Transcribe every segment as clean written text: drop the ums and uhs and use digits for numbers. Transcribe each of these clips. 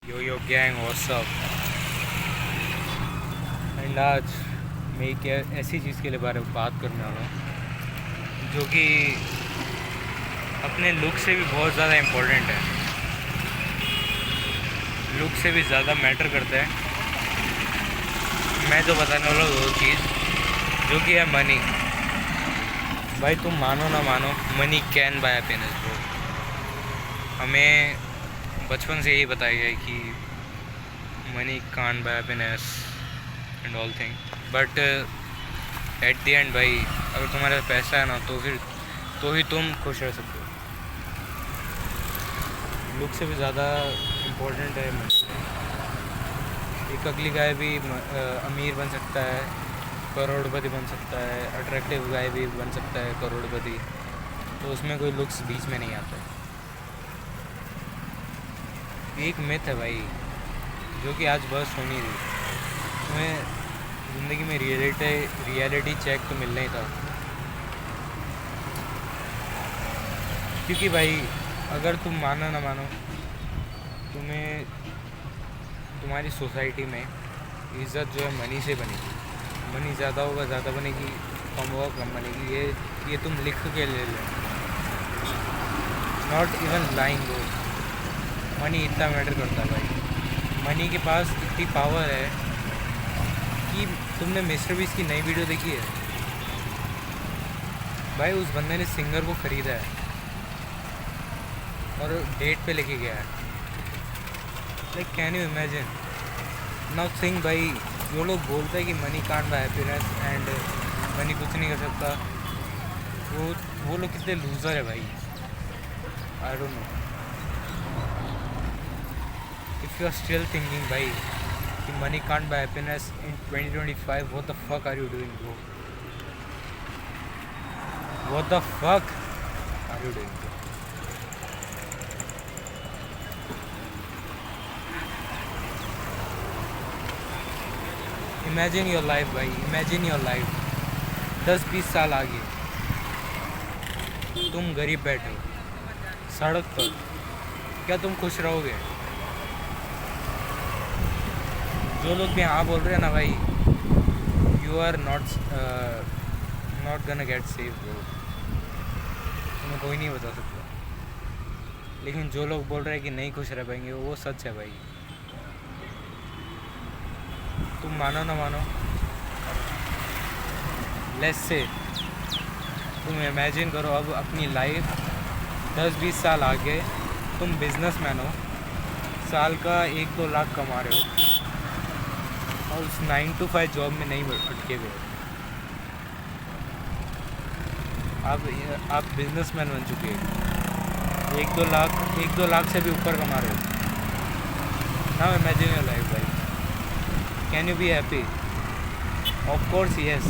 Yo gang WhatsApp. And आज मैं एक ऐसी चीज़ के लिए बारे में बात करने वाला हूँ जो कि अपने लुक से भी बहुत ज़्यादा इम्पोर्टेंट है, लुक से भी ज़्यादा मैटर करता है। मैं जो बताने वाला हूँ वो चीज़ जो कि है मनी। भाई तुम मानो ना मानो, money can buy happiness bro. हमें बचपन से यही बताया गया है कि money can buy happiness and all thing, but at the end भाई अगर तुम्हारे पास पैसा है ना तो ही तुम खुश रह सकते हो। लुक से भी ज़्यादा इम्पोर्टेंट है मनी। एक अगली गाय भी अमीर बन सकता है, करोड़पति बन सकता है, अट्रैक्टिव गाय भी बन सकता है करोड़पति, तो उसमें कोई लुक्स बीच में नहीं आता है। एक मिथ है भाई जो कि आज बस सुनी थी। तुम्हें ज़िंदगी में रियलिटी चेक तो मिलना ही था, क्योंकि भाई अगर तुम मानो ना मानो, तुम्हें तुम्हारी सोसाइटी में इज़्ज़त जो है मनी से बनेगी। मनी ज़्यादा होगा ज़्यादा बनेगी, कम होगा कम बनेगी। ये तुम लिख के ले लो, not even lying bro. Money इतना मैटर करता है भाई। मनी के पास इतनी पावर है कि तुमने मिस्टर बीस्ट की नई वीडियो देखी है भाई? उस बंदे ने सिंगर को ख़रीदा है और डेट पे लेके गया है। Like can you imagine? Now think भाई, जो लोग बोलते हैं कि money can't buy happiness and money कुछ नहीं कर सकता, वो लोग कितने लूज़र है भाई। I don't know if you are still thinking भाई कि money can't buy happiness in 2025, what the fuck are you doing bro? What the fuck are you doing? Imagine your life भाई, इमेजिन योर लाइफ 10-20 साल आगे तुम गरीब बैठे हो सड़क पर, क्या तुम खुश रहोगे? जो लोग भी हाँ बोल रहे हैं ना भाई, you are not gonna get safe bro. तुम्हें कोई नहीं बता सकता। लेकिन जो लोग बोल रहे हैं कि नहीं खुश रह पाएंगे, वो सच है भाई। तुम मानो ना मानो, लेट्स से तुम इमेजिन करो अब अपनी लाइफ 10-20 साल आगे, तुम बिजनेसमैन हो, साल का 1-2 लाख कमा रहे हो और उस 9 to 5 जॉब में नहीं अटके हुए हो। आप बिजनेसमैन बन चुके हैं, 1-2 लाख से भी ऊपर कमा रहे हो। नाउ इमेजिन योर लाइफ भाई, can you be happy? Of course yes,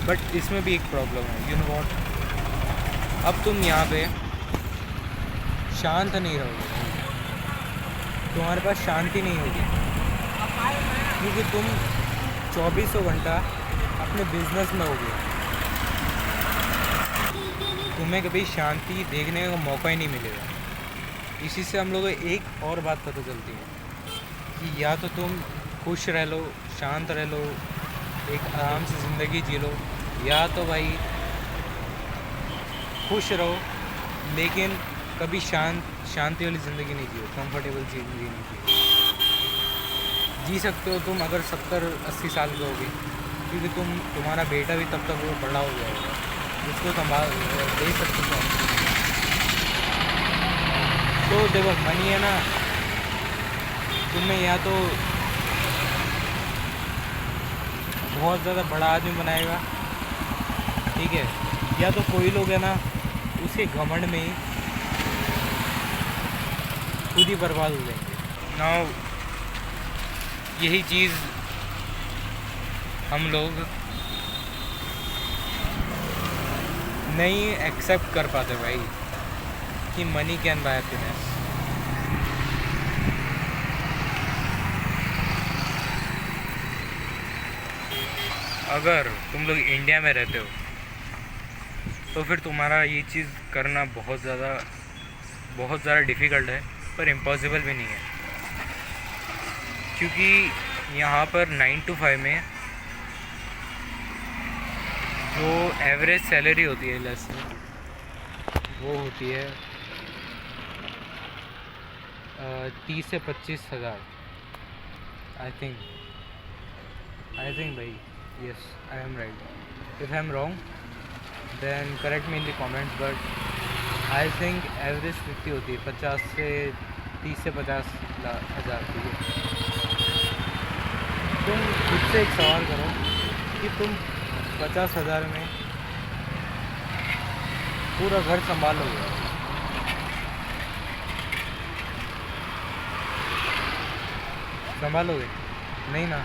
but इसमें भी एक प्रॉब्लम है। You know what? अब तुम यहाँ पे शांत नहीं रहोगे, तुम्हारे पास शांति नहीं होगी, क्योंकि तुम 24 घंटा अपने बिजनेस में होगे। तुम्हें कभी शांति देखने का मौका ही नहीं मिलेगा। इसी से हम लोगों को एक और बात पता चलती है कि या तो तुम खुश रह लो, शांत रह लो, एक आराम से ज़िंदगी जी लो, या तो भाई खुश रहो लेकिन कभी शांति वाली ज़िंदगी नहीं जियो, कंफर्टेबल ज़िंदगी नहीं जियो। जी सकते हो तुम अगर 70-80 साल के होगे, क्योंकि तुम्हारा बेटा भी तब तक वो बड़ा हो गया होगा, उसको संभाल दे सकते हो। तो देखो मनी है ना, तुम्हें या तो बहुत ज़्यादा बड़ा आदमी बनाएगा, ठीक है, या तो कोई लोग है ना उसके घमंड में खुद ही बर्बाद हो जाएंगे। नाउ यही चीज़ हम लोग नहीं एक्सेप्ट कर पाते भाई कि मनी कैन बाय हैप्पीनेस। अगर तुम लोग इंडिया में रहते हो तो फिर तुम्हारा ये चीज़ करना बहुत ज़्यादा डिफ़िकल्ट है, पर इम्पॉसिबल भी नहीं है। क्योंकि यहाँ पर 9 to 5 में जो एवरेज सैलरी होती है लेस में, वो होती है 30 से 25,000 आई थिंक भाई। Yes, I am right. If I am wrong then correct me in the comments, but I think average कितनी होती है 30 से 50,000 की है। तुम खुद से एक सवाल करो कि तुम 50,000 में पूरा घर संभालोगे? संभालोगे नहीं ना।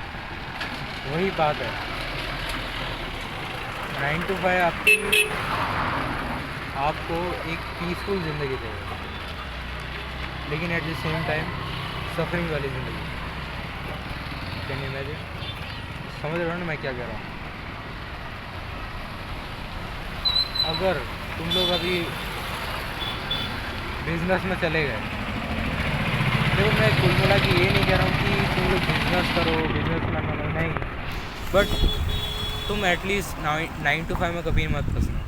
वही बात है, 9 to 5 आपको एक पीसफुल ज़िंदगी देगा, लेकिन at the same time suffering वाली ज़िंदगी। Can you imagine? समझ रहे हो ना मैं क्या कह रहा हूँ? अगर तुम लोग अभी बिजनेस में चले गए, देखो मैं कुल मिला के ये नहीं कह रहा हूँ कि तुम लोग बिजनेस करो, बिजनेस मैन बनो, नहीं, बट तुम एटलीस्ट 9 to 5 में कभी मत फंसना,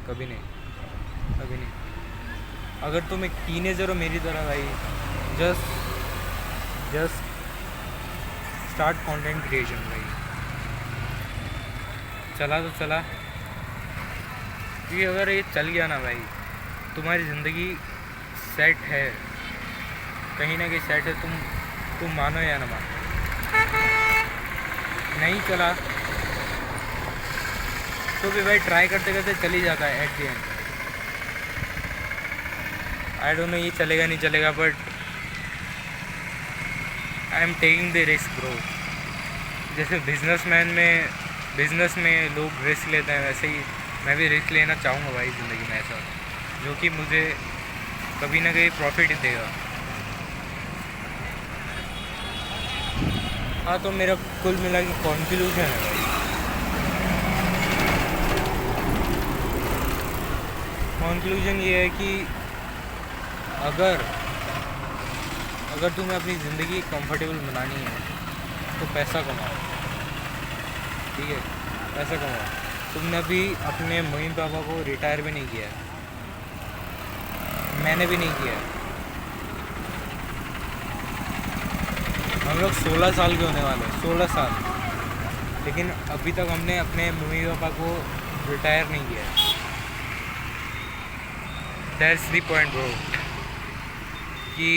कभी नहीं। अगर तुम एक टीनेजर हो मेरी तरह भाई, जस्ट स्टार्ट कंटेंट क्रिएशन भाई। चला तो चला, क्योंकि अगर ये चल गया ना भाई, तुम्हारी ज़िंदगी सेट है, कहीं ना कहीं सेट है। तुम मानो या ना मानो। नहीं चला तो भी भाई ट्राई करते करते चल ही जाता है eight the and. I don't no ये चलेगा नहीं चलेगा, but I am taking the risk bro. जैसे बिजनेस में लोग रिस्क लेते हैं, वैसे ही मैं भी रिस्क लेना चाहूँगा भाई ज़िंदगी में, ऐसा जो कि मुझे कभी ना कभी प्रॉफिट ही देगा। हाँ, तो मेरा कुल मिला के कॉन्क्लूजन है भाई, कॉन्क्लूजन ये है कि अगर तुम्हें अपनी ज़िंदगी कंफर्टेबल बनानी है तो पैसा कमाओ, ठीक है? पैसा कमाओ। तुमने अभी अपने मम्मी पापा को रिटायर भी नहीं किया है, मैंने भी नहीं किया है। हम लोग 16 साल के होने वाले हैं, 16 साल, लेकिन अभी तक हमने अपने मम्मी पापा को रिटायर नहीं किया है। दैट्स द पॉइंट ब्रो, कि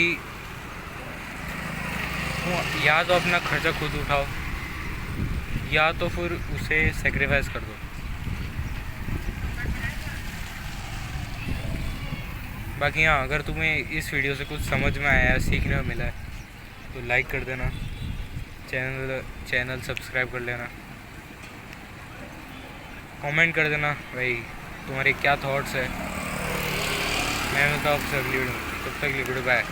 या तो अपना खर्चा खुद उठाओ, या तो फिर उसे सेक्रीफाइस कर दो। बाकी हाँ, अगर तुम्हें इस वीडियो से कुछ समझ में आया, सीखने में मिला है, तो लाइक कर देना, चैनल सब्सक्राइब कर लेना, कमेंट कर देना भाई तुम्हारे क्या थॉट्स है। मैं मिलता हूँ आपसे अगली वीडियो में, तब तक के लिए गुड बाय।